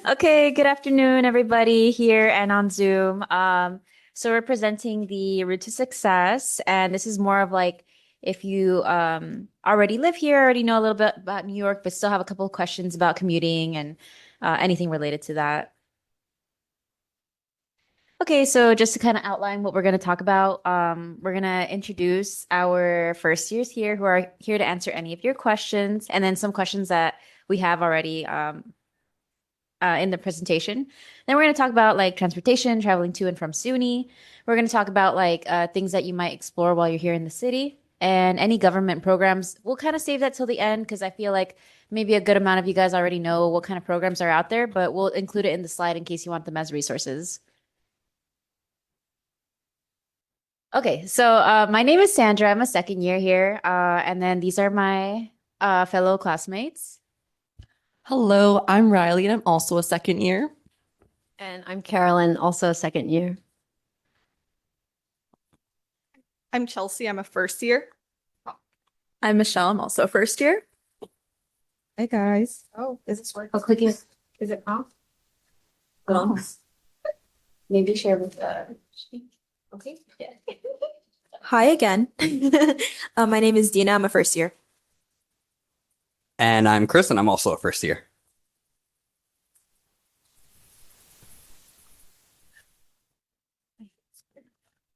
Okay, good afternoon, everybody here and on Zoom. So we're presenting the Route to Success, and this is more of like if you already live here, already know a little bit about New York, but still have a couple of questions about commuting and anything related to that. Okay, so just to kind of outline what we're going to talk about, we're going to introduce our first years here who are here to answer any of your questions, and then some questions that we have already in the presentation. Then we're going to talk about like transportation, traveling to and from SUNY. We're going to talk about like things that you might explore while you're here in the city and any government programs. We'll kind of save that till the end because I feel like maybe a good amount of you guys already know what kind of programs are out there, but we'll include it in the slide in case you want them as resources. Okay, so my name is Sandra. I'm a second year here. And then these are my fellow classmates. Hello, I'm Riley and I'm also a second year. And I'm Carolyn, also second year. I'm Chelsea. I'm a first year. I'm Michelle. I'm also first year. Hey guys. Oh, is this working? Oh, clicking. Is it off? Oh. Maybe share with okay. Yeah. Hi again. My name is Dina. I'm a first year. And I'm Chris, and I'm also a first year.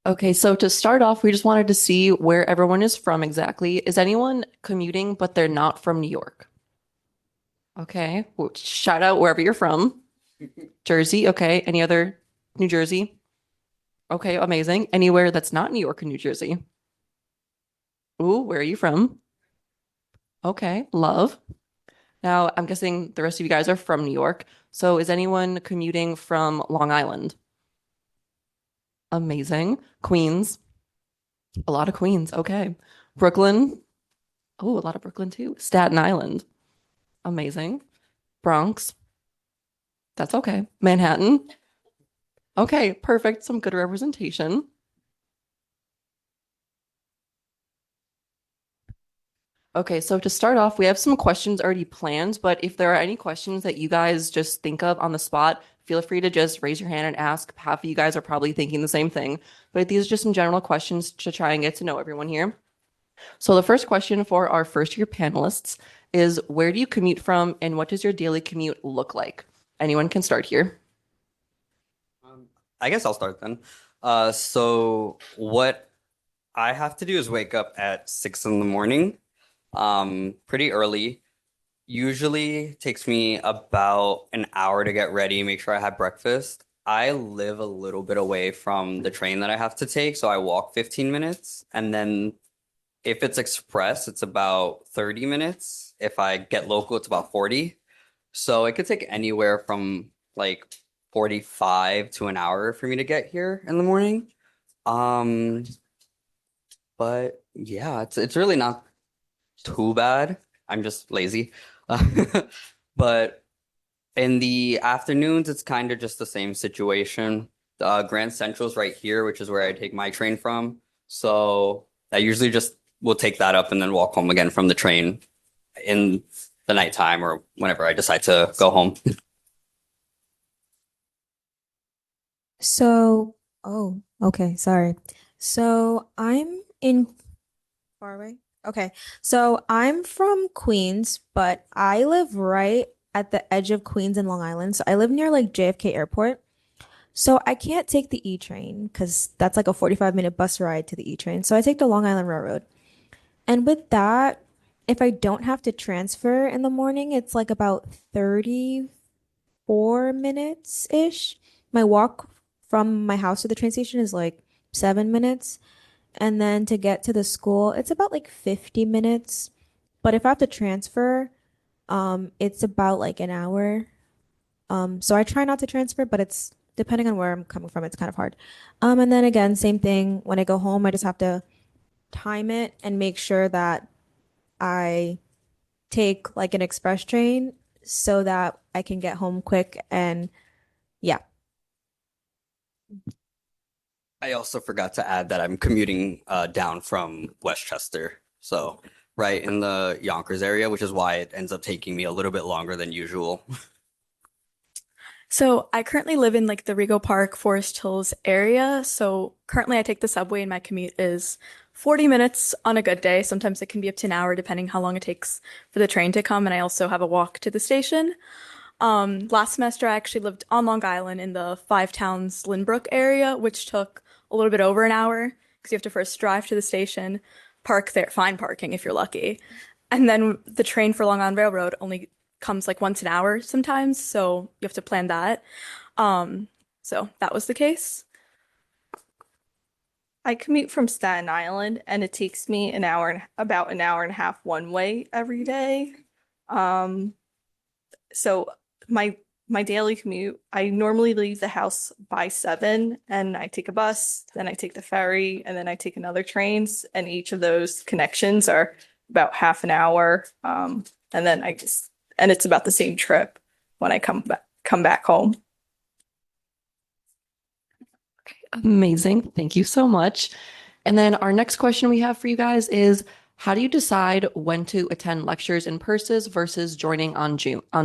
Okay, so to start off, we just wanted to see where everyone is from exactly. Is anyone commuting, but they're not from New York? Okay, well, shout out wherever you're from. Jersey, okay. Any other New Jersey? Okay, amazing. Anywhere that's not New York or New Jersey? Ooh, where are you from? Okay, love. Now, I'm guessing the rest of you guys are from New York. So is anyone commuting from Long Island? Amazing. Queens. A lot of Queens. Okay. Brooklyn. Oh, a lot of Brooklyn too. Staten Island. Amazing. Bronx. That's okay. Manhattan. Okay, perfect. Some good representation. Okay, so to start off, we have some questions already planned, but if there are any questions that you guys just think of on the spot, feel free to just raise your hand and ask. Half of you guys are probably thinking the same thing, but these are just some general questions to try and get to know everyone here. So the first question for our first year panelists is, where do you commute from and what does your daily commute look like? Anyone can start here. I guess I'll start then. So what I have to do is wake up at 6 in the morning, pretty early. Usually takes me about an hour to get ready, make sure I have breakfast. I live a little bit away from the train that I have to take, so I walk 15 minutes. And then if it's express, it's about 30 minutes. If I get local, it's about 40. So it could take anywhere from like 45 to an hour for me to get here in the morning. Um, but yeah, it's really not too bad. I'm just lazy. But in the afternoons, it's kind of just the same situation. Grand Central's right here, which is where I take my train from. So I usually just will take that up and then walk home again from the train in the nighttime or whenever I decide to go home. Okay, sorry. So I'm in far away. Okay. So I'm from Queens, but I live right at the edge of Queens and Long Island. So I live near like JFK Airport. So I can't take the E train because that's like a 45-minute bus ride to the E train. So I take the Long Island Railroad. And with that, if I don't have to transfer in the morning, it's like about 34 minutes-ish. My walk from my house to the train station is like 7 minutes. And then to get to the school, it's about like 50 minutes. But if I have to transfer, it's about like an hour. So I try not to transfer, but it's depending on where I'm coming from, it's kind of hard. And then again, same thing. When I go home, I just have to time it and make sure that I take like an express train so that I can get home quick and yeah. I also forgot to add that I'm commuting down from Westchester. So right in the Yonkers area, which is why it ends up taking me a little bit longer than usual. So I currently live in like the Rego Park, Forest Hills area. So currently I take the subway and my commute is 40 minutes on a good day. Sometimes it can be up to an hour depending how long it takes for the train to come. And I also have a walk to the station. Last semester I actually lived on Long Island in the Five Towns Lynbrook area, which took a little bit over an hour because you have to first drive to the station, park there, find parking if you're lucky. And then the train for Long Island Railroad only comes like once an hour sometimes, so you have to plan that. Um, so that was the case. I commute from Staten Island and it takes me about an hour and a half one way every day. Um, so my daily commute, I normally leave the house by 7 and I take a bus, then I take the ferry, and then I take another trains, and each of those connections are about half an hour. And then and it's about the same trip when I come back home. Amazing. Thank you so much. And then our next question we have for you guys is, how do you decide when to attend lectures in person versus joining on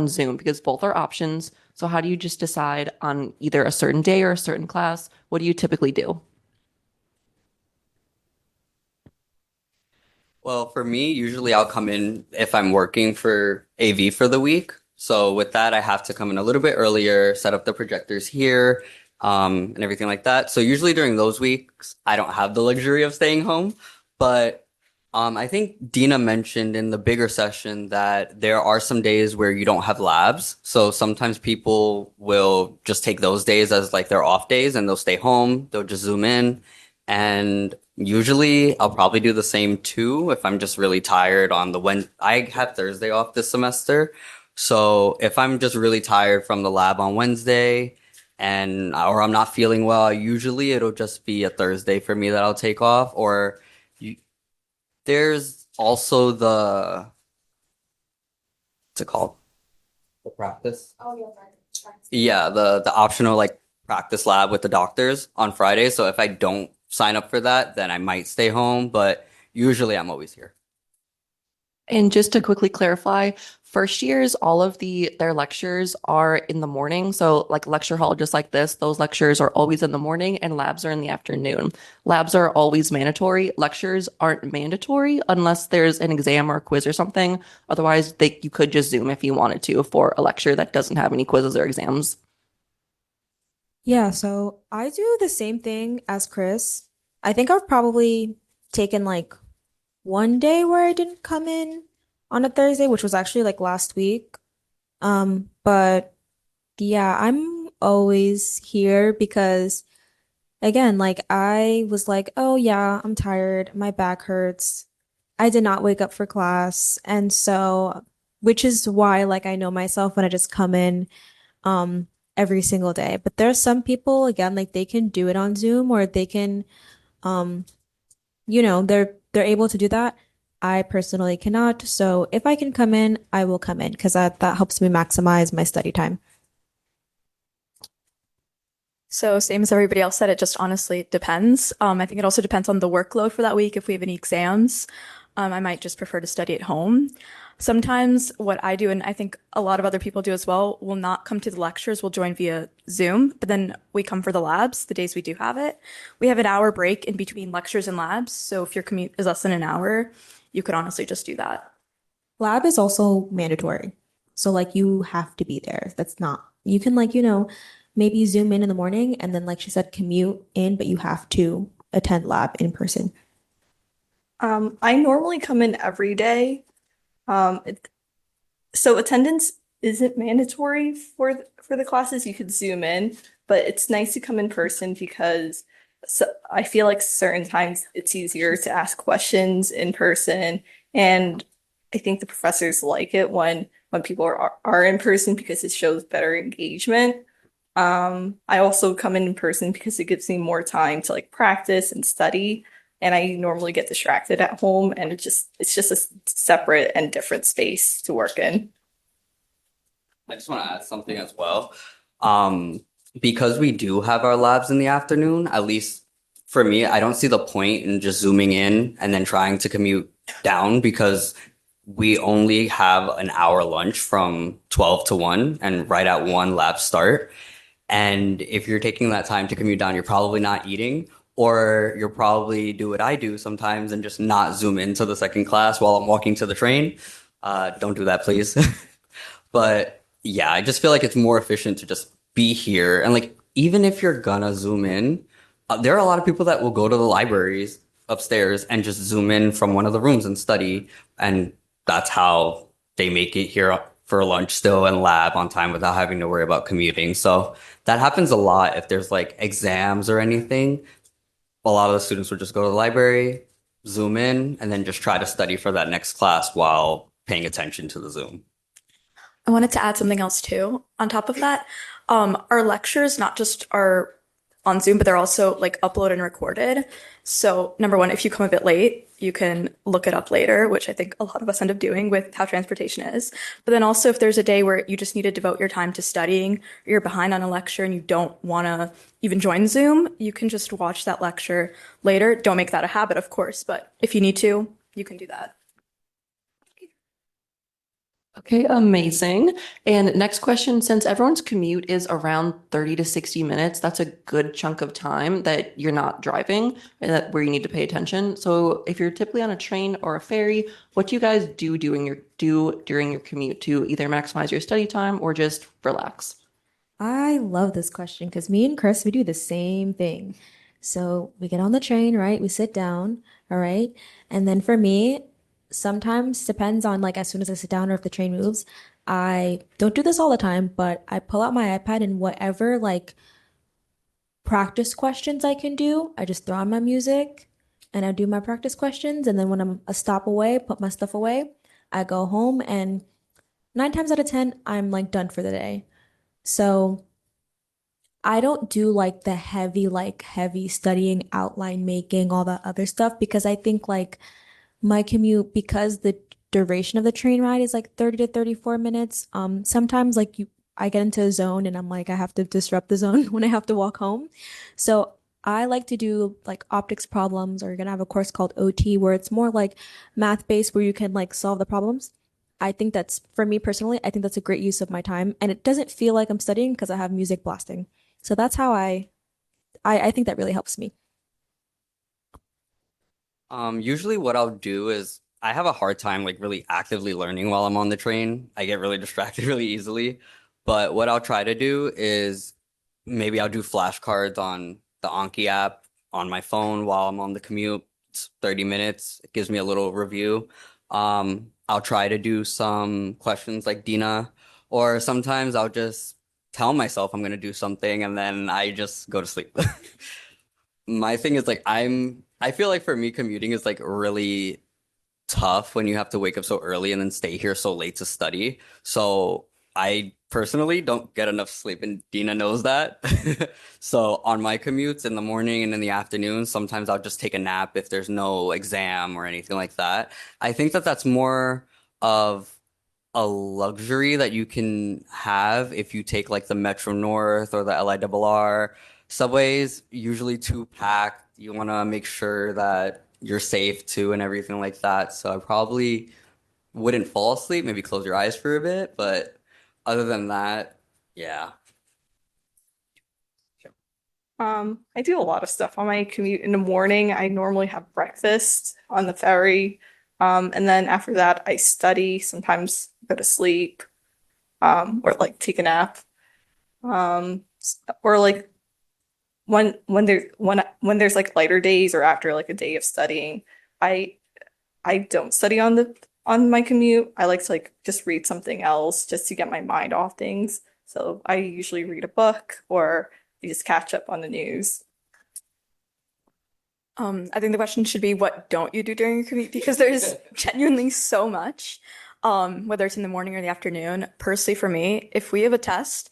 Zoom? Because both are options. So how do you just decide on either a certain day or a certain class? What do you typically do? Well, for me, usually I'll come in if I'm working for AV for the week. So with that, I have to come in a little bit earlier, set up the projectors here, and everything like that. So usually during those weeks, I don't have the luxury of staying home. But I think Dina mentioned in the bigger session that there are some days where you don't have labs. So sometimes people will just take those days as like their off days and they'll stay home, they'll just Zoom in. And usually I'll probably do the same too if I'm just really tired on I have Thursday off this semester. So if I'm just really tired from the lab on Wednesday or I'm not feeling well, usually it'll just be a Thursday for me that I'll take off. Or you, there's also what's it called? The practice. Oh yeah, practice. Yeah, the optional like practice lab with the doctors on Friday. So if I don't sign up for that, then I might stay home, but usually I'm always here. And just to quickly clarify, first years, all of their lectures are in the morning. So like lecture hall, just like this, those lectures are always in the morning and labs are in the afternoon. Labs are always mandatory. Lectures aren't mandatory unless there's an exam or a quiz or something. Otherwise, you could just Zoom if you wanted to for a lecture that doesn't have any quizzes or exams. Yeah, so I do the same thing as Chris. I think I've probably taken like one day where I didn't come in on a Thursday, which was actually like last week. But yeah, I'm always here because again, like I was like, oh yeah, I'm tired, my back hurts. I did not wake up for class. And so, which is why like I know myself when I just come in every single day. But there's some people again, like they can do it on Zoom or they can um they're able to do that. I personally cannot. So if I can come in, I will come in because that helps me maximize my study time. So same as everybody else said, it just honestly depends. I think it also depends on the workload for that week. If we have any exams, I might just prefer to study at home. Sometimes what I do, and I think a lot of other people do as well, will not come to the lectures, we'll join via Zoom, but then we come for the labs the days we do have it. We have an hour break in between lectures and labs. So if your commute is less than an hour, you could honestly just do that. Lab is also mandatory. So like you have to be there. That's not, you can like, maybe Zoom in the morning and then like she said, commute in, but you have to attend lab in person. I normally come in every day. So attendance isn't mandatory for the classes. You could Zoom in, but it's nice to come in person because I feel like certain times it's easier to ask questions in person, and I think the professors like it when people are in person because it shows better engagement. I also come in person because it gives me more time to like practice and study. And I normally get distracted at home, and it's just a separate and different space to work in. I just want to add something as well. Because we do have our labs in the afternoon, at least for me, I don't see the point in just zooming in and then trying to commute down because we only have an hour lunch from 12 to 1 and right at 1 lab start. And if you're taking that time to commute down, you're probably not eating, or you'll probably do what I do sometimes and just not zoom into the second class while I'm walking to the train. Don't do that, please. But yeah, I just feel like it's more efficient to just be here. And like, even if you're gonna zoom in, there are a lot of people that will go to the libraries upstairs and just zoom in from one of the rooms and study. And that's how they make it here for lunch still and lab on time without having to worry about commuting. So that happens a lot if there's like exams or anything. A lot of the students would just go to the library, zoom in, and then just try to study for that next class while paying attention to the Zoom. I wanted to add something else too. On top of that, our lectures not just are on Zoom, but they're also like uploaded and recorded. So number one, if you come a bit late, you can look it up later, which I think a lot of us end up doing with how transportation is. But then also if there's a day where you just need to devote your time to studying, or you're behind on a lecture and you don't want to even join Zoom, you can just watch that lecture later. Don't make that a habit, of course, but if you need to, you can do that. Okay, amazing. And next question, since everyone's commute is around 30 to 60 minutes, that's a good chunk of time that you're not driving and that where you need to pay attention. So if you're typically on a train or a ferry, what do you guys do during your commute to either maximize your study time or just relax? I love this question because me and Chris, we do the same thing. So we get on the train, right? We sit down, all right? And then for me, sometimes depends on like as soon as I sit down or if the train moves, I don't do this all the time, but I pull out my iPad and whatever like practice questions I can do, I just throw on my music and I do my practice questions. And then when I'm a stop away, put my stuff away, I go home and 9 times out of 10, I'm like done for the day. So I don't do like heavy studying, outline making, all that other stuff because I think like my commute, because the duration of the train ride is like 30 to 34 minutes, sometimes I get into a zone and I'm like, I have to disrupt the zone when I have to walk home. So I like to do like optics problems, or you're gonna have a course called OT where it's more like math based where you can like solve the problems. I think that's, for me personally, I think that's a great use of my time. And it doesn't feel like I'm studying because I have music blasting. So that's how I think that really helps me. Usually what I'll do is I have a hard time like really actively learning while I'm on the train. I get really distracted really easily. But what I'll try to do is maybe I'll do flashcards on the Anki app on my phone while I'm on the commute. It's 30 minutes. It gives me a little review. I'll try to do some questions like Dina, or sometimes I'll just tell myself I'm gonna do something and then I just go to sleep. My thing is like I feel like for me commuting is like really tough when you have to wake up so early and then stay here so late to study. So I personally don't get enough sleep and Dina knows that. So on my commutes in the morning and in the afternoon, sometimes I'll just take a nap if there's no exam or anything like that. I think that that's more of a luxury that you can have if you take like the Metro North or the LIRR. Subways usually too packed. You want to make sure that you're safe too and everything like that. So I probably wouldn't fall asleep, maybe close your eyes for a bit, but other than that, yeah. I do a lot of stuff on my commute in the morning. I normally have breakfast on the ferry. And then after that, I study, sometimes go to sleep, or like take a nap. Or like when there's like lighter days or after like a day of studying, I I don't study on my commute. I like to like just read something else just to get my mind off things. So I usually read a book or you just catch up on the news. I think the question should be, what don't you do during your commute? Because there's genuinely so much, whether it's in the morning or the afternoon. Personally, for me, if we have a test,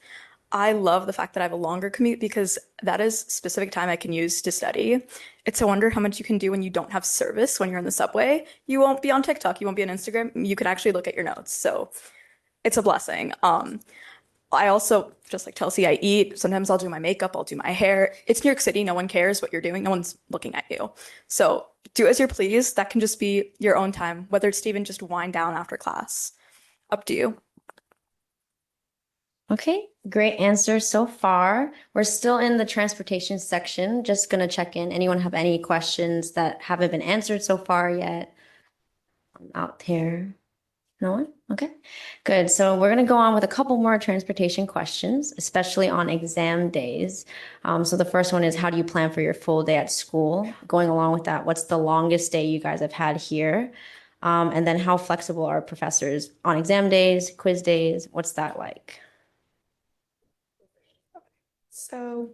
I love the fact that I have a longer commute because that is specific time I can use to study. It's a wonder how much you can do when you don't have service when you're in the subway. You won't be on TikTok, you won't be on Instagram. You could actually look at your notes. So it's a blessing. I also, just like Chelsea, I eat. Sometimes I'll do my makeup, I'll do my hair. It's New York City. No one cares what you're doing. No one's looking at you. So do as you're pleased. That can just be your own time, whether it's to even just wind down after class. Up to you. Okay, great answers so far. We're still in the transportation section. Just gonna check in. Anyone have any questions that haven't been answered so far yet? Out here. No one? Okay, good. So we're going to go on with a couple more transportation questions, especially on exam days. So the first one is, how do you plan for your full day at school? Going along with that, what's the longest day you guys have had here? And then how flexible are professors on exam days, quiz days? What's that like? So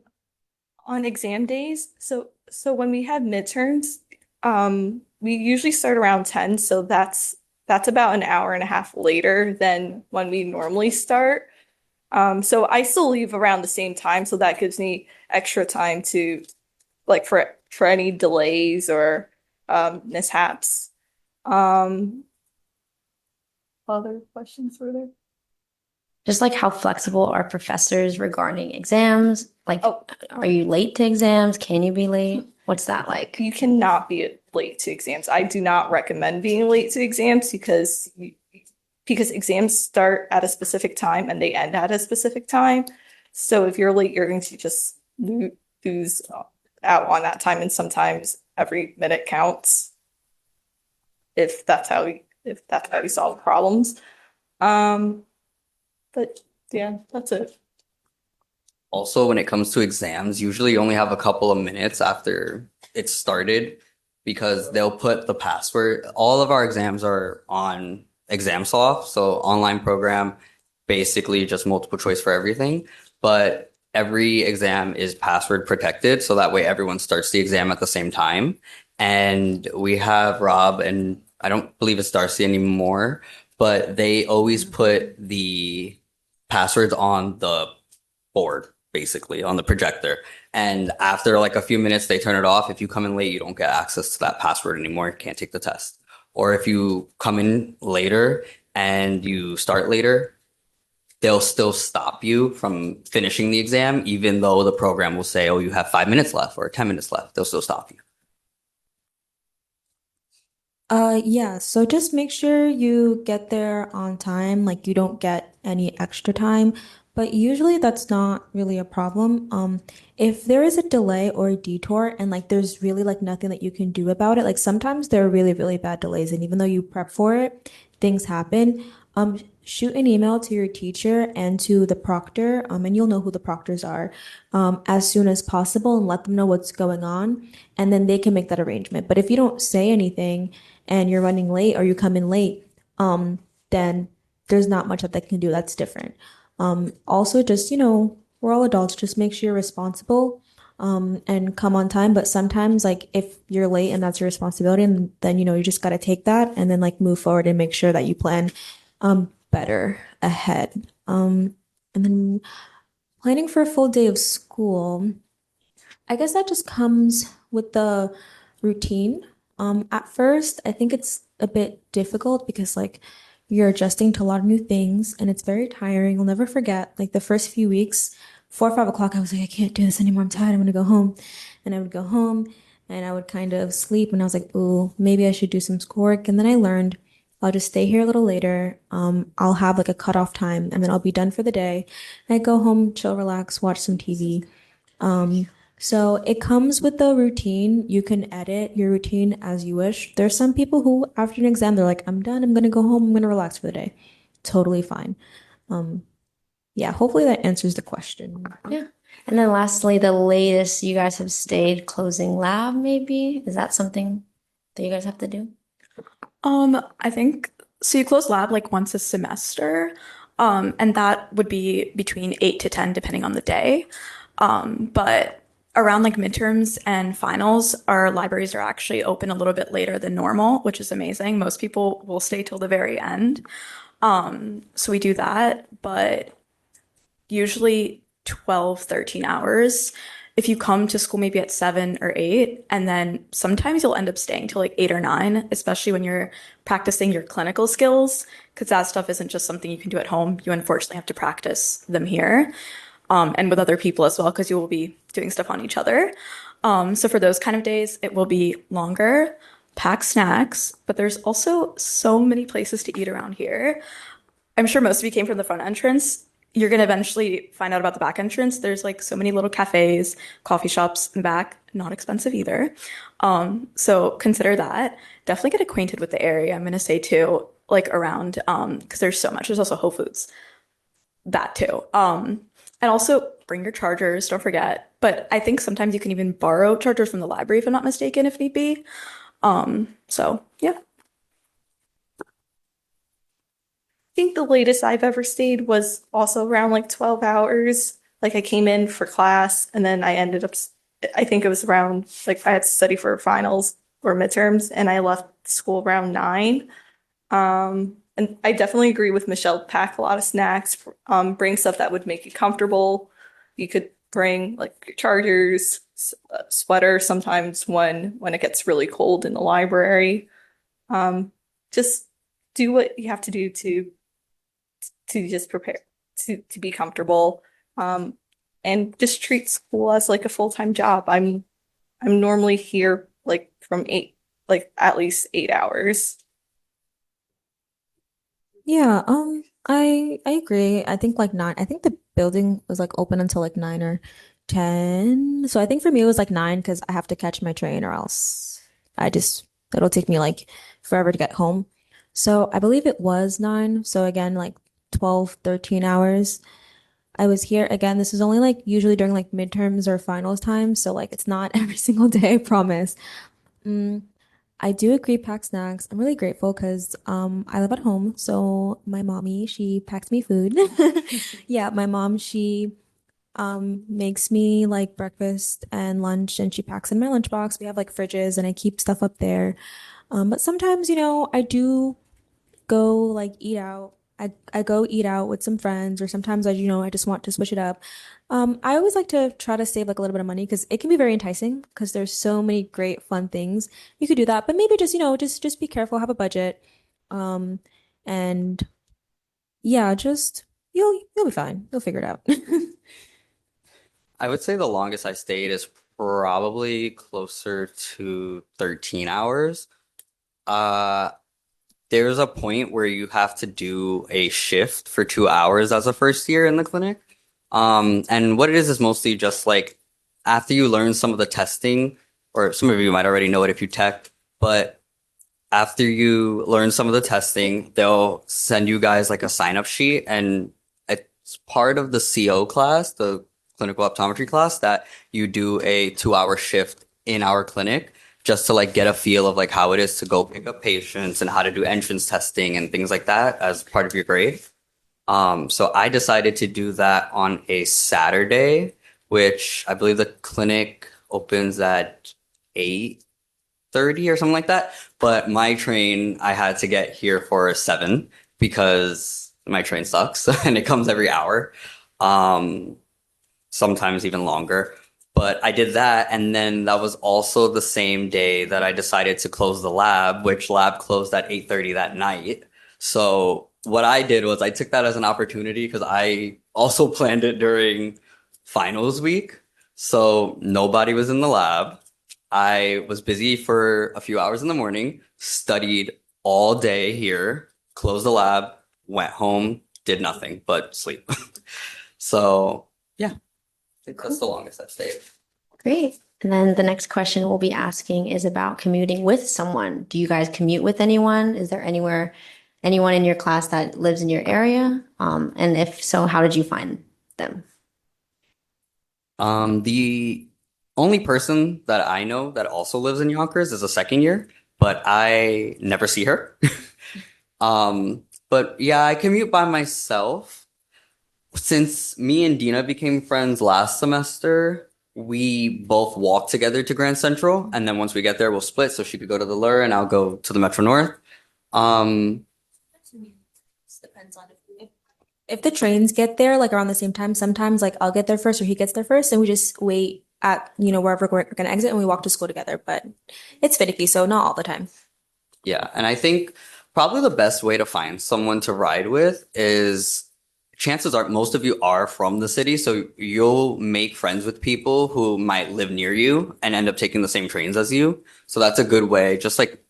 on exam days, so when we have midterms, we usually start around 10, so that's about an hour and a half later than when we normally start. So I still leave around the same time, so that gives me extra time to like for any delays or mishaps. Um, other questions were there? Just like how flexible are professors regarding exams? Like, Oh. are you late to exams? Can you be late? What's that like? You cannot be late to exams. I do not recommend being late to exams because exams start at a specific time and they end at a specific time. So if you're late, you're going to just lose out on that time, and sometimes every minute counts. If that's how we solve problems. But yeah, that's it. Also, when it comes to exams, usually you only have a couple of minutes after it started because they'll put the password. All of our exams are on ExamSoft, so online program, basically just multiple choice for everything. But every exam is password protected, so that way everyone starts the exam at the same time. And we have Rob, and I don't believe it's Darcy anymore, but they always put the passwords on the board, basically on the projector. And after like a few minutes, they turn it off. If you come in late, you don't get access to that password anymore. You can't take the test. Or if you come in later and you start later, they'll still stop you from finishing the exam, even though the program will say, oh, you have 5 minutes left or 10 minutes left. They'll still stop you. Yeah, so just make sure you get there on time, like you don't get any extra time, but usually that's not really a problem. If there is a delay or a detour and like there's really like nothing that you can do about it, like sometimes there are really, really bad delays, and even though you prep for it, things happen. Shoot an email to your teacher and to the proctor, and you'll know who the proctors are, as soon as possible and let them know what's going on, and then they can make that arrangement. But if you don't say anything, and you're running late or you come in late, then there's not much that they can do. That's different. Also, just, we're all adults. Just make sure you're responsible, and come on time. But sometimes, like, if you're late and that's your responsibility, and then, you just got to take that and then, like, move forward and make sure that you plan, better ahead. And then planning for a full day of school. I guess that just comes with the routine. At first, I think it's a bit difficult because like you're adjusting to a lot of new things and it's very tiring. I'll never forget like the first few weeks, 4 or 5 o'clock, I was like, I can't do this anymore. I'm tired. I'm gonna go home. And I would go home and I would kind of sleep and I was like, oh, maybe I should do some schoolwork. And then I learned I'll just stay here a little later. I'll have like a cutoff time and then I'll be done for the day. And I go home, chill, relax, watch some TV. So it comes with the routine. You can edit your routine as you wish. There's some people who, after an exam, they're like, I'm done. I'm gonna go home. I'm gonna relax for the day. Totally fine. Yeah, hopefully that answers the question. Yeah. And then lastly, the latest you guys have stayed closing lab, maybe? Is that something that you guys have to do? I think so. You close lab like once a semester, and that would be between 8 to 10, depending on the day. But around like midterms and finals, our libraries are actually open a little bit later than normal, which is amazing. Most people will stay till the very end. So we do that, but usually 12, 13 hours. if you come to school maybe at 7 or 8, and then sometimes you'll end up staying till like 8 or 9, especially when you're practicing your clinical skills, because that stuff isn't just something you can do at home. You unfortunately have to practice them here, and with other people as well, because you will be doing stuff on each other. So for those kind of days, it will be longer. Pack snacks, but there's also so many places to eat around here. I'm sure most of you came from the front entrance. You're going to eventually find out about the back entrance. There's like so many little cafes, coffee shops in the back, not expensive either. So consider that. Definitely get acquainted with the area. I'm going to say too, like around, because there's so much. There's also Whole Foods, that too. And also bring your chargers, don't forget. But I think sometimes you can even borrow chargers from the library if I'm not mistaken, if need be. So yeah. Think the latest I've ever stayed was also around like 12 hours. Like I came in for class and then I ended up, I think it was around like I had to study for finals or midterms and I left school around 9. And I definitely agree with Michelle, pack a lot of snacks, bring stuff that would make you comfortable. You could bring like your chargers, sweater sometimes when it gets really cold in the library. Just do what you have to do to just prepare to be comfortable, and just treat school as like a full-time job. I'm normally here like from 8, like at least 8 hours. Yeah, I agree. I think like 9. I think the building was like open until like 9 or 10. So I think for me it was like 9 because I have to catch my train or else I just it'll take me like forever to get home. So I believe it was 9. So again, like 12, 13 hours. I was here again. This is only like usually during like midterms or finals time. So like it's not every single day, I promise. Mm, I do agree, pack snacks. I'm really grateful because I live at home, so my mommy, she packs me food. Yeah, my mom, she makes me like breakfast and lunch and she packs in my lunchbox. We have like fridges and I keep stuff up there. But sometimes, I do go like eat out. I go eat out with some friends, or sometimes I just want to switch it up. I always like to try to save like a little bit of money because it can be very enticing because there's so many great fun things. You could do that, but maybe just be careful, have a budget. Um, and yeah, just you'll be fine. You'll figure it out. I would say the longest I stayed is probably closer to 13 hours. Uh, there's a point where you have to do a shift for 2 hours as a first year in the clinic. And what it is mostly just like after you learn some of the testing, or some of you might already know it if you tech, but after you learn some of the testing, they'll send you guys like a sign up sheet, and it's part of the CO class, the clinical optometry class, that you do a 2 hour shift in our clinic just to like get a feel of like how it is to go pick up patients and how to do entrance testing and things like that as part of your grade. So I decided to do that on a Saturday, which I believe the clinic opens at 8:30 or something like that. But my train, I had to get here for 7 because my train sucks and it comes every hour, um, sometimes even longer. But I did that, and then that was also the same day that I decided to close the lab, which lab closed at 8:30 that night. So what I did was I took that as an opportunity because I also planned it during finals week. So nobody was in the lab. I was busy for a few hours in the morning, studied all day here, closed the lab, went home, did nothing but sleep. So yeah, I think that's the longest I've stayed. Great. And then the next question we'll be asking is about commuting with someone. Do you guys commute with anyone? Is there anyone in your class that lives in your area? And if so, how did you find them? The only person that I know that also lives in Yonkers is a second year, but I never see her. But yeah, I commute by myself. Since me and Dina became friends last semester, we both walk together to Grand Central, and then once we get there, we'll split. So she could go to the Lure, and I'll go to the Metro North. Um, Depends on if the trains get there like around the same time. Sometimes like I'll get there first or he gets there first, and we just wait at, wherever we're going to exit and we walk to school together, but it's finicky, so not all the time. Yeah, and I think probably the best way to find someone to ride with is chances are most of you are from the city, so you'll make friends with people who might live near you and end up taking the same trains as you. So that's a good way, just like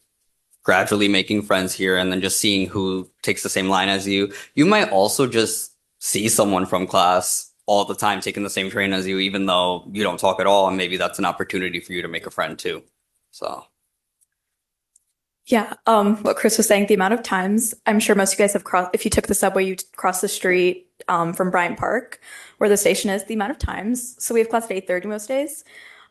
gradually making friends here and then just seeing who takes the same line as you. You might also just see someone from class all the time taking the same train as you, even though you don't talk at all, and maybe that's an opportunity for you to make a friend too. So. Yeah, what Chris was saying, the amount of times I'm sure most of you guys have crossed, if you took the subway, you cross the street from Bryant Park, where the station is, the amount of times, so we have class at 8:30 most days.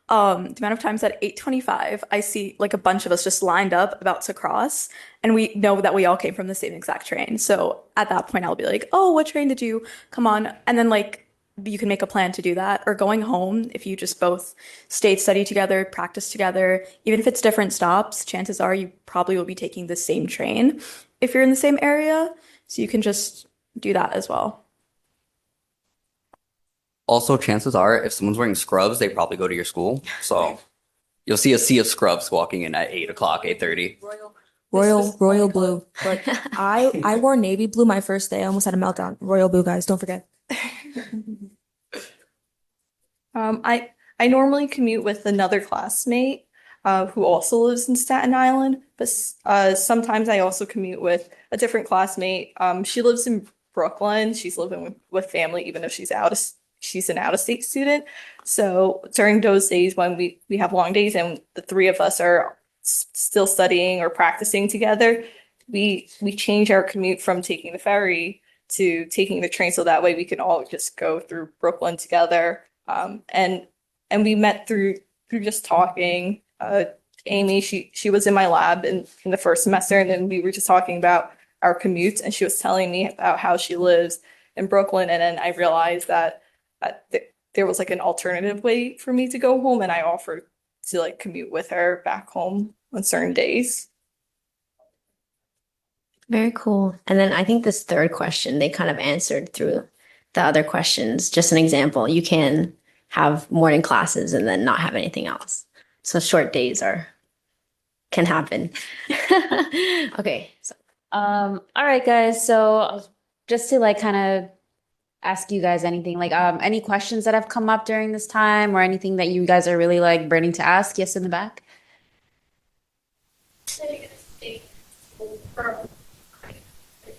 The amount of times at 8:25, I see like a bunch of us just lined up about to cross, and we know that we all came from the same exact train. So at that point, I'll be like, oh, what train did you come on? And then like you can make a plan to do that. Or going home, if you just both stayed study together, practice together, even if it's different stops, chances are you probably will be taking the same train if you're in the same area. So you can just do that as well. Also, chances are, if someone's wearing scrubs, they probably go to your school. So you'll see a sea of scrubs walking in at 8 o'clock, 8:30. Royal blue. But I wore navy blue my first day. I almost had a meltdown. Royal blue, guys, don't forget. I normally commute with another classmate who also lives in Staten Island, but sometimes I also commute with a different classmate. She lives in Brooklyn. She's living with family, even if she's an out-of-state student. So during those days when we have long days and the three of us are still studying or practicing together, we change our commute from taking the ferry to taking the train, so that way we can all just go through Brooklyn together. And we met through just talking. Amy, she was in my lab in the first semester, and then we were just talking about our commutes, and she was telling me about how she lives in Brooklyn, and then I realized that there was like an alternative way for me to go home, and I offered to like commute with her back home on certain days. Very cool. And then I think this third question, they kind of answered through the other questions. Just an example, you can have morning classes and then not have anything else. So short days can happen. Okay. So All right, guys. So just to like kind of ask you guys anything, like any questions that have come up during this time or anything that you guys are really like burning to ask? Yes, in the back. If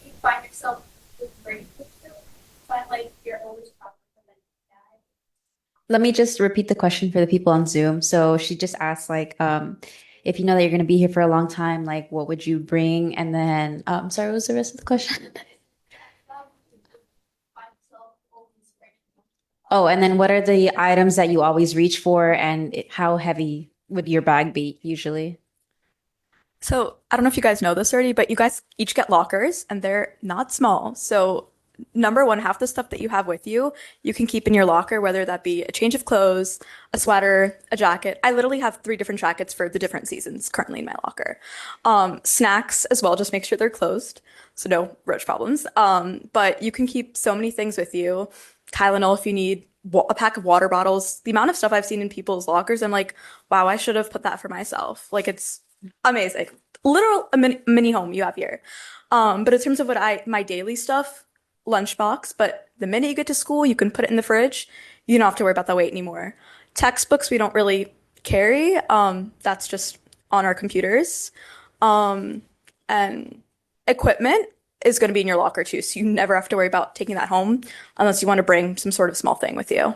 you find yourself with brain find like your oldest problem and then die. Let me just repeat the question for the people on Zoom. So she just asked like if you know that you're going to be here for a long time, like what would you bring? And then sorry, what was the rest of the question? Oh, and then what are the items that you always reach for, and how heavy would your bag be usually? So I don't know if you guys know this already, but you guys each get lockers and they're not small. So number one, half the stuff that you have with you, you can keep in your locker, whether that be a change of clothes, a sweater, a jacket. I literally have 3 different jackets for the different seasons currently in my locker. Snacks as well, just make sure they're closed, so no roach problems. But you can keep so many things with you. Tylenol if you need, a pack of water bottles. The amount of stuff I've seen in people's lockers, I'm like, wow, I should have put that for myself. Like it's amazing. Literal a mini home you have here. But in terms of my daily stuff, lunchbox, but the minute you get to school, you can put it in the fridge. You don't have to worry about that weight anymore. Textbooks we don't really carry. That's just on our computers. And equipment is going to be in your locker too, so you never have to worry about taking that home unless you want to bring some sort of small thing with you.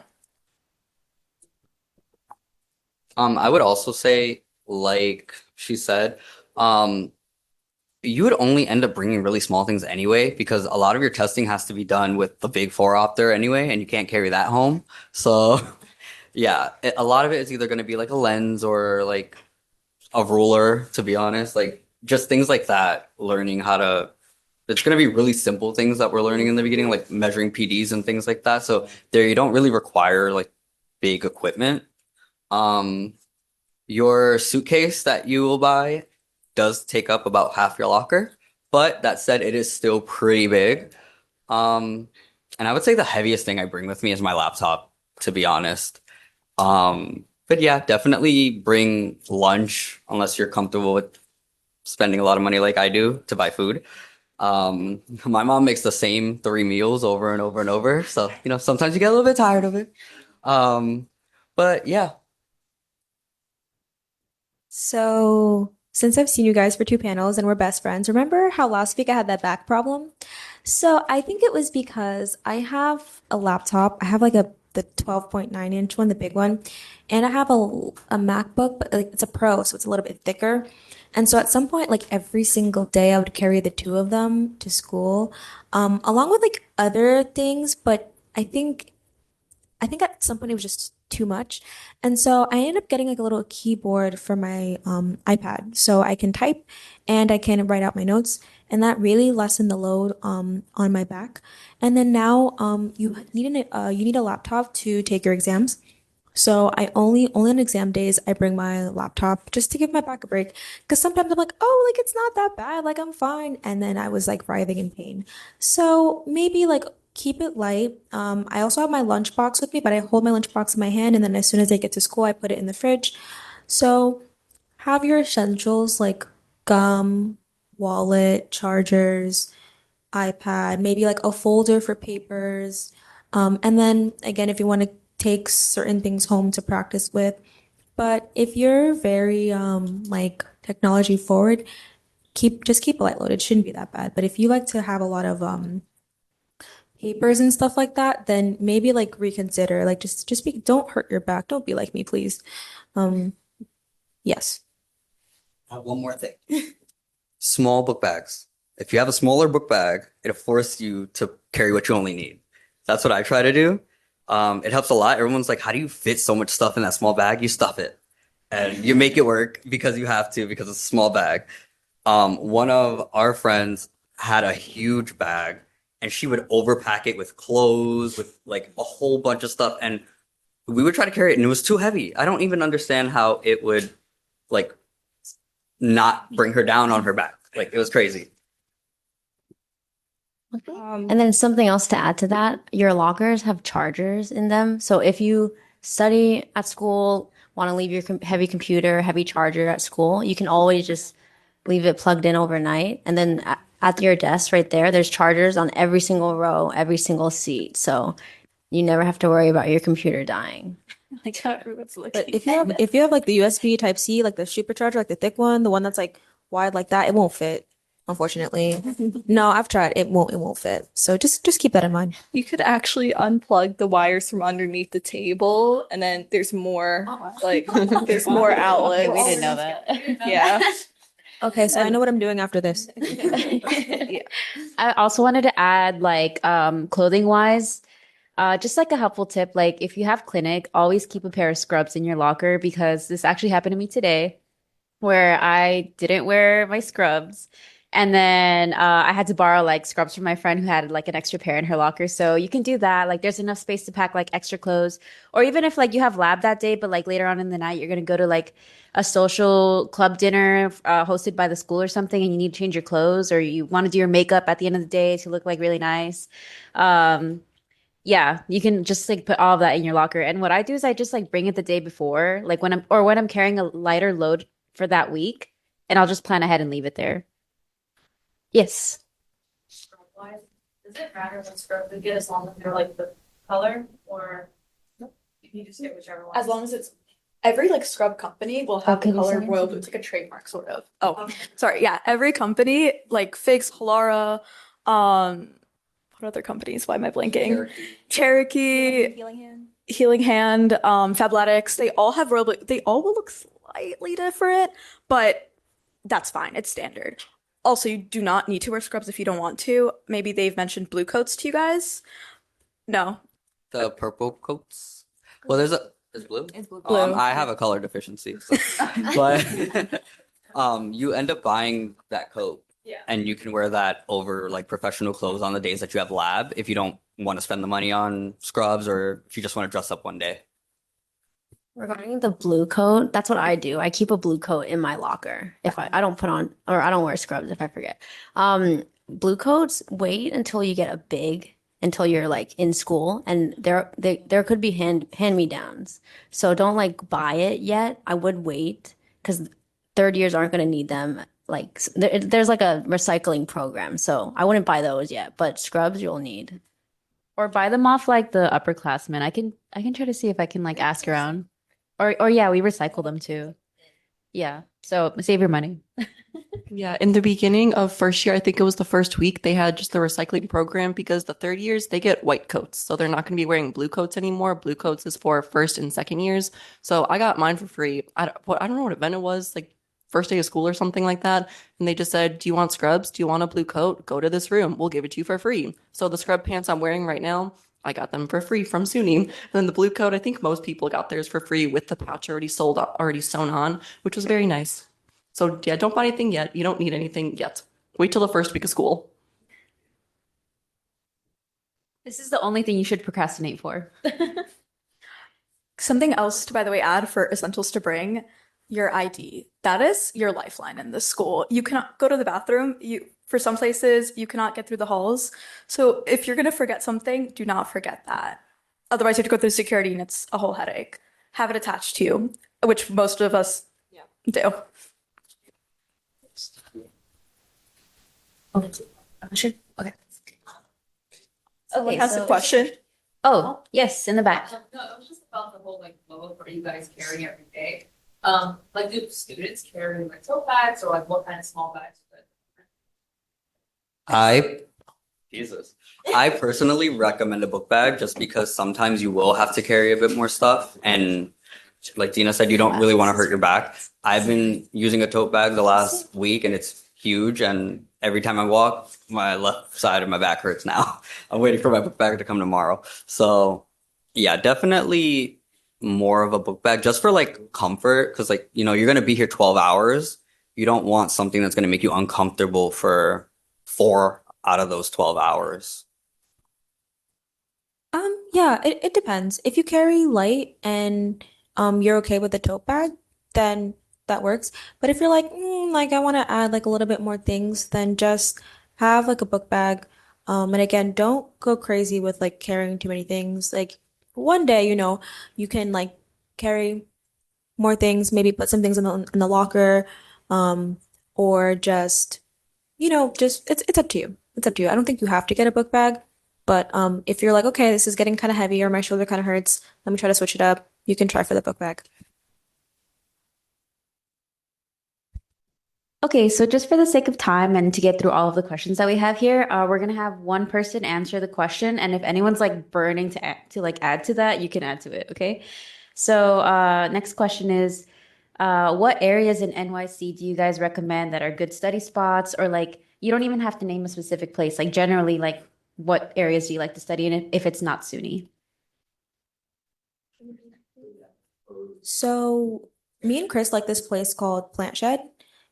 I would also say, like she said, you would only end up bringing really small things anyway, because a lot of your testing has to be done with the big 4-opter anyway, and you can't carry that home. So yeah, a lot of it is either going to be like a lens or like a ruler, to be honest, like just things like that, learning how to, it's going to be really simple things that we're learning in the beginning, like measuring PDs and things like that. So there, you don't really require like big equipment. Your suitcase that you will buy does take up about half your locker, but that said, it is still pretty big. And I would say the heaviest thing I bring with me is my laptop, to be honest. But yeah, definitely bring lunch unless you're comfortable with spending a lot of money like I do to buy food. My mom makes the same 3 meals over and over and over. So, sometimes you get a little bit tired of it. Um, but yeah, So, since I've seen you guys for two panels and we're best friends, remember how last week I had that back problem? So, I think it was because I have a laptop. I have like the 12.9-inch one, the big one, and I have a MacBook, but like it's a Pro, so it's a little bit thicker. And so at some point, like every single day, I would carry the two of them to school, along with like other things, but I think at some point it was just too much. And so I ended up getting like a little keyboard for my iPad. So I can type and I can write out my notes. And that really lessened the load on my back. And then now you need a laptop to take your exams. So I only on exam days I bring my laptop just to give my back a break. Because sometimes I'm like, oh, like it's not that bad, like I'm fine. And then I was like writhing in pain. So maybe like keep it light. I also have my lunchbox with me, but I hold my lunchbox in my hand, and then as soon as I get to school, I put it in the fridge. So have your essentials like gum, wallet, chargers, iPad, maybe like a folder for papers. And then again, if you want to take certain things home to practice with. But if you're very like technology forward, keep it light loaded. It shouldn't be that bad. But if you like to have a lot of papers and stuff like that, then maybe like reconsider. Like just be don't hurt your back. Don't be like me, please. Um, yes. one more thing. Small book bags. If you have a smaller book bag, it'll force you to carry what you only need. That's what I try to do. It helps a lot. Everyone's like, how do you fit so much stuff in that small bag? You stuff it and you make it work because you have to, because it's a small bag. One of our friends had a huge bag and she would overpack it with clothes, with like a whole bunch of stuff. And we would try to carry it and it was too heavy. I don't even understand how it would like not bring her down on her back. Like it was crazy. And then something else to add to that, your lockers have chargers in them. So if you study at school, want to leave your heavy computer, heavy charger at school, you can always just leave it plugged in overnight. And then at your desk right there, there's chargers on every single row, every single seat. So you never have to worry about your computer dying. Like how everyone's But looking. if you have like the USB Type C, like the supercharger, like the thick one, the one that's like wide like that, it won't fit, unfortunately. No, I've tried. It won't fit. So just keep that in mind. You could actually unplug the wires from underneath the table, and then there's more there's more outlets. We didn't know that. Yeah. Okay, so I know what I'm doing after this. I also wanted to add like clothing wise, just like a helpful tip, like if you have clinic, always keep a pair of scrubs in your locker because this actually happened to me today where I didn't wear my scrubs. And then I had to borrow like scrubs from my friend who had like an extra pair in her locker. So you can do that. Like there's enough space to pack like extra clothes. Or even if like you have lab that day, but like later on in the night, you're going to go to like a social club dinner hosted by the school or something and you need to change your clothes or you want to do your makeup at the end of the day to look like really nice. Yeah, you can just like put all of that in your locker. And what I do is I just like bring it the day before, like when I'm carrying a lighter load for that week, and I'll just plan ahead and leave it there. Yes. Scrub wise, does it matter what scrub we get as long as they're like the color or you can just get whichever one? As long as it's every like scrub company will have can the you color say royal it? blue. It's like a trademark sort of. Oh, sorry. Yeah, every company like Figs, Halara, what other companies? Why am I blanking? Cherokee, Healing Hand, Fabletics. They all have royal blue. They all will look slightly different, but that's fine. It's standard. Also, you do not need to wear scrubs if you don't want to. Maybe they've mentioned blue coats to you guys. No. The purple coats. Well, there's blue. It's blue. I have a color deficiency, so. But you end up buying that coat. Yeah. And you can wear that over like professional clothes on the days that you have lab if you don't want to spend the money on scrubs or if you just want to dress up one day. Regarding the blue coat, that's what I do. I keep a blue coat in my locker. If I don't put on or I don't wear scrubs if I forget. Blue coats, wait until you get a big until you're like in school, and there could be hand-me-downs. So don't like buy it yet. I would wait because third years aren't going to need them. Like there's like a recycling program, so I wouldn't buy those yet, but scrubs you'll need. Or buy them off like the upperclassmen. I can try to see if I can like ask around. Or yeah, we recycle them too. Yeah. So save your money. Yeah, in the beginning of first year, I think it was the first week, they had just the recycling program because the third years, they get white coats. So they're not going to be wearing blue coats anymore. Blue coats is for first and second years. So I got mine for free. I don't know what event it was, like first day of school or something like that. And they just said, do you want scrubs? Do you want a blue coat? Go to this room. We'll give it to you for free. So the scrub pants I'm wearing right now, I got them for free from SUNY. And then the blue coat, I think most people got theirs for free with the pouch already sewn on, which was very nice. So yeah, don't buy anything yet. You don't need anything yet. Wait till the first week of school. This is the only thing you should procrastinate for. Something else to, by the way, add for essentials to bring, your ID. That is your lifeline in this school. You cannot go to the bathroom. For some places, you cannot get through the halls. So if you're gonna forget something, do not forget that. Otherwise, you have to go through security and it's a whole headache. Have it attached to you, which most of us do. Sure. Okay. Someone Okay, has a so- question. Oh, yes, in the back. No, it was just about the whole like load where you guys carry every day. Like do students carry like tote bags or like what kind of small bags? I personally recommend a book bag just because sometimes you will have to carry a bit more stuff. And like Dina said, you don't really want to hurt your back. I've been using a tote bag the last week and it's huge. And every time I walk, my left side of my back hurts now. I'm waiting for my book bag to come tomorrow. So yeah, definitely more of a book bag just for like comfort. Cause like, you're going to be here 12 hours. You don't want something that's going to make you uncomfortable for 4 out of those 12 hours. Yeah, it depends. If you carry light and you're okay with the tote bag, then that works. But if you're like, like I want to add like a little bit more things, then just have like a book bag. And again, don't go crazy with like carrying too many things. Like one day, you can like carry more things, maybe put some things in the locker, or just, just it's up to you. It's up to you. I don't think you have to get a book bag. But if you're like, okay, this is getting kind of heavy or my shoulder kind of hurts, let me try to switch it up. You can try for the book bag. Okay, so just for the sake of time and to get through all of the questions that we have here, we're gonna have one person answer the question, and if anyone's like burning to like add to that, you can add to it. Okay. So next question is, what areas in NYC do you guys recommend that are good study spots, or like you don't even have to name a specific place, like generally, like what areas do you like to study in if it's not SUNY? So me and Chris like this place called Plant Shed.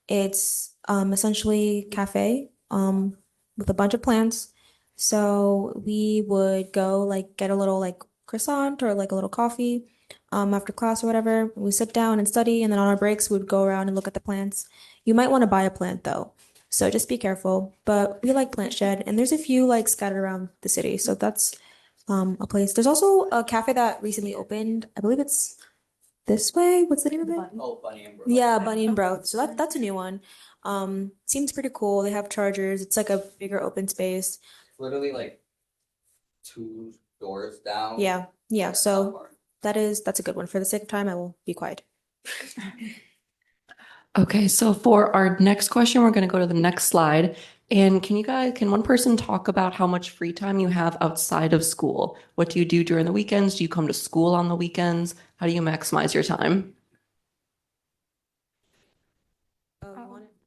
It's essentially cafe with a bunch of plants. So we would go like get a little like croissant or like a little coffee after class or whatever. We sit down and study, and then on our breaks we'd go around and look at the plants. You might want to buy a plant though. So just be careful. But we like Plant Shed, and there's a few like scattered around the city. So that's a place. There's also a cafe that recently opened. I believe it's this way. What's the name of it? Oh, Bunny and Bro. Yeah, Bunny and Bro. So that's a new one. Seems pretty cool. They have chargers. It's like a bigger open space. Literally like 2 doors down. Yeah. So that's a good one. For the sake of time, I will be quiet. Okay, so for our next question, we're going to go to the next slide. And can one person talk about how much free time you have outside of school? What do you do during the weekends? Do you come to school on the weekends? How do you maximize your time?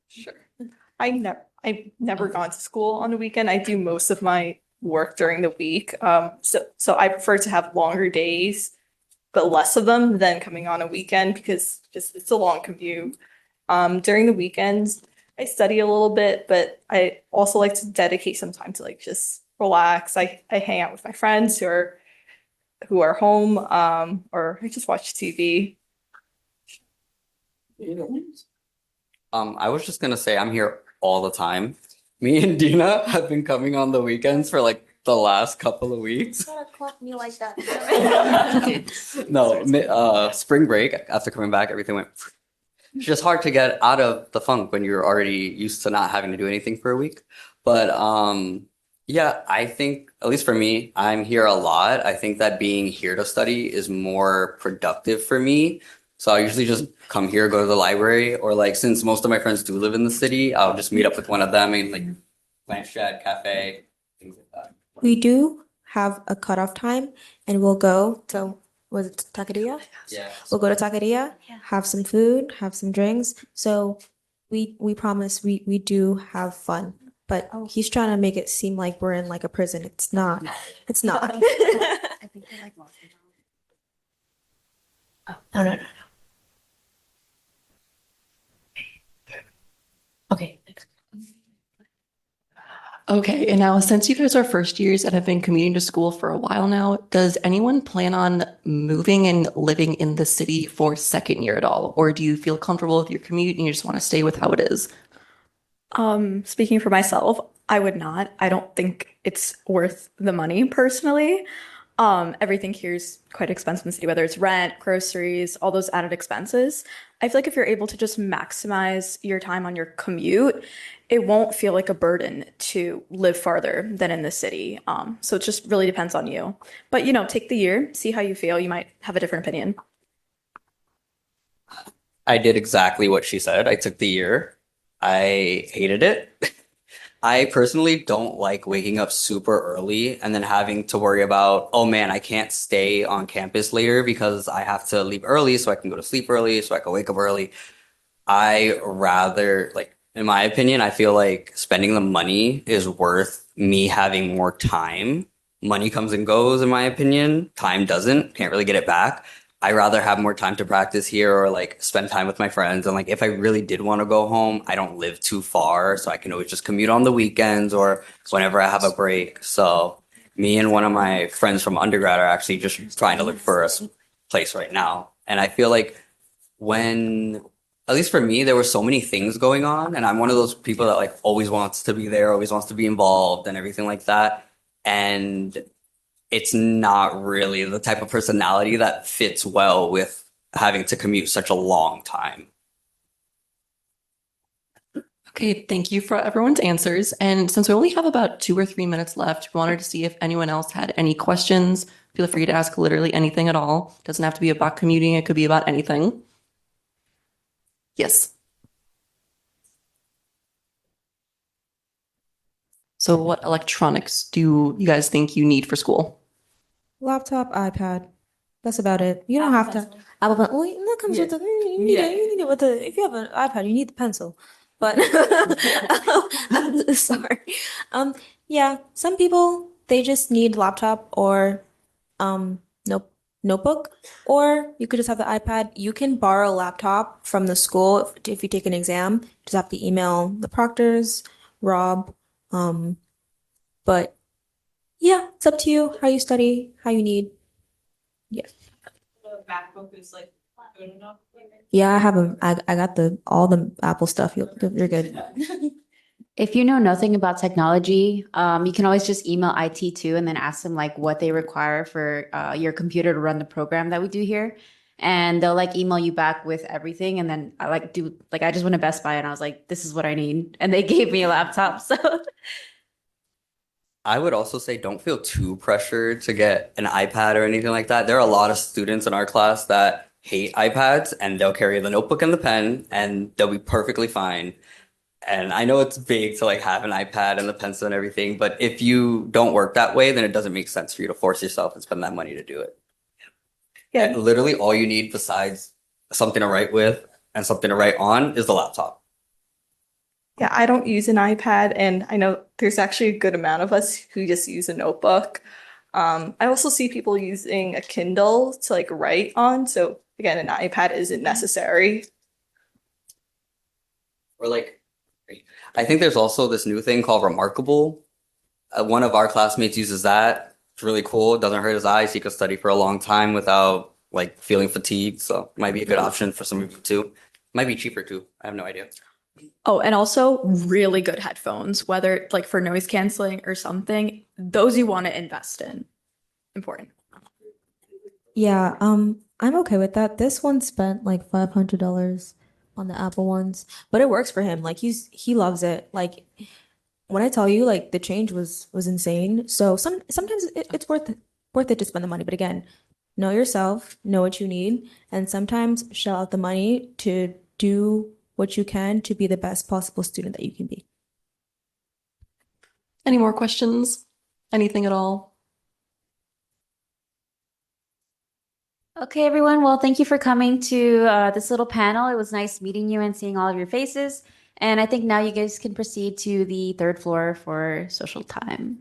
Sure. I've never gone to school on the weekend. I do most of my work during the week. So I prefer to have longer days, but less of them than coming on a weekend because just it's a long commute. During the weekends, I study a little bit, but I also like to dedicate some time to like just relax. I hang out with my friends who are home, or I just watch TV. I was just gonna say I'm here all the time. Me and Dina have been coming on the weekends for like the last couple of weeks. Gotta clock me like that. No, spring break, after coming back, everything went. It's just hard to get out of the funk when you're already used to not having to do anything for a week. But yeah, I think, at least for me, I'm here a lot. I think that being here to study is more productive for me. So I usually just come here, go to the library, or like since most of my friends do live in the city, I'll just meet up with one of them and like plant shed, cafe, things like that. We do have a cutoff time, and we'll go to, was it Taqueria? Yeah. We'll go to Taqueria, have some food, have some drinks. So we promise we do have fun. But he's trying to make it seem like we're in like a prison. It's not. It's not. I think they like lost it. No, no, no, no. Okay. Okay, and now since you guys are first years and have been commuting to school for a while now, does anyone plan on moving and living in the city for second year at all? Or do you feel comfortable with your commute and you just want to stay with how it is? Speaking for myself, I would not. I don't think it's worth the money personally. Everything here is quite expensive in the city, whether it's rent, groceries, all those added expenses. I feel like if you're able to just maximize your time on your commute, it won't feel like a burden to live farther than in the city. So it just really depends on you. But take the year, see how you feel. You might have a different opinion. I did exactly what she said. I took the year. I hated it. I personally don't like waking up super early and then having to worry about, oh man, I can't stay on campus later because I have to leave early so I can go to sleep early, so I can wake up early. I rather, like, in my opinion, I feel like spending the money is worth me having more time. Money comes and goes, in my opinion. Time doesn't. Can't really get it back. I rather have more time to practice here or like spend time with my friends. And like if I really did want to go home, I don't live too far, so I can always just commute on the weekends or whenever I have a break. So me and one of my friends from undergrad are actually just trying to look for a place right now. And I feel like when, at least for me, there were so many things going on, and I'm one of those people that like always wants to be there, always wants to be involved and everything like that. And it's not really the type of personality that fits well with having to commute such a long time. Okay, thank you for everyone's answers. And since we only have about 2 or 3 minutes left, we wanted to see if anyone else had any questions. Feel free to ask literally anything at all. Doesn't have to be about commuting, it could be about anything. Yes. So what electronics do you guys think you need for school? Laptop, iPad. That's about it. You don't have to. Apple Pencil. Well, that comes with the. You need it. You need it with the. If you have an iPad, you need the pencil. But sorry. Yeah. Some people they just need laptop or notebook, or you could just have the iPad. You can borrow a laptop from the school if you take an exam. Just have to email the proctors, Rob. But yeah, it's up to you how you study, how you need. Yeah. The MacBook is like good enough. Yeah, I have I got all the Apple stuff. You're good. If you know nothing about technology, you can always just email IT too, and then ask them like what they require for your computer to run the program that we do here, and they'll like email you back with everything. And then I I just went to Best Buy and I was like, this is what I need, and they gave me a laptop. So I would also say don't feel too pressured to get an iPad or anything like that. There are a lot of students in our class that hate iPads and they'll carry the notebook and the pen and they'll be perfectly fine. And I know it's big to like have an iPad and the pencil and everything, but if you don't work that way, then it doesn't make sense for you to force yourself and spend that money to do it. Yeah. And literally all you need besides something to write with and something to write on is the laptop. Yeah, I don't use an iPad, and I know there's actually a good amount of us who just use a notebook. I also see people using a Kindle to like write on. So again, an iPad isn't necessary. Or like, I think there's also this new thing called Remarkable. One of our classmates uses that. It's really cool. It doesn't hurt his eyes. He could study for a long time without like feeling fatigued. So it might be a good option for some of you too. Might be cheaper too. I have no idea. Oh, and also really good headphones, whether like for noise canceling or something, those you want to invest in. Important. Yeah, I'm okay with that. This one spent like $500 on the Apple ones, but it works for him. Like he loves it. Like when I tell you, like the change was insane. So sometimes it's worth it to spend the money. But again, know yourself, know what you need, and sometimes shell out the money to do what you can to be the best possible student that you can be. Any more questions? Anything at all? Okay, everyone. Well, thank you for coming to this little panel. It was nice meeting you and seeing all of your faces. And I think now you guys can proceed to the third floor for social time.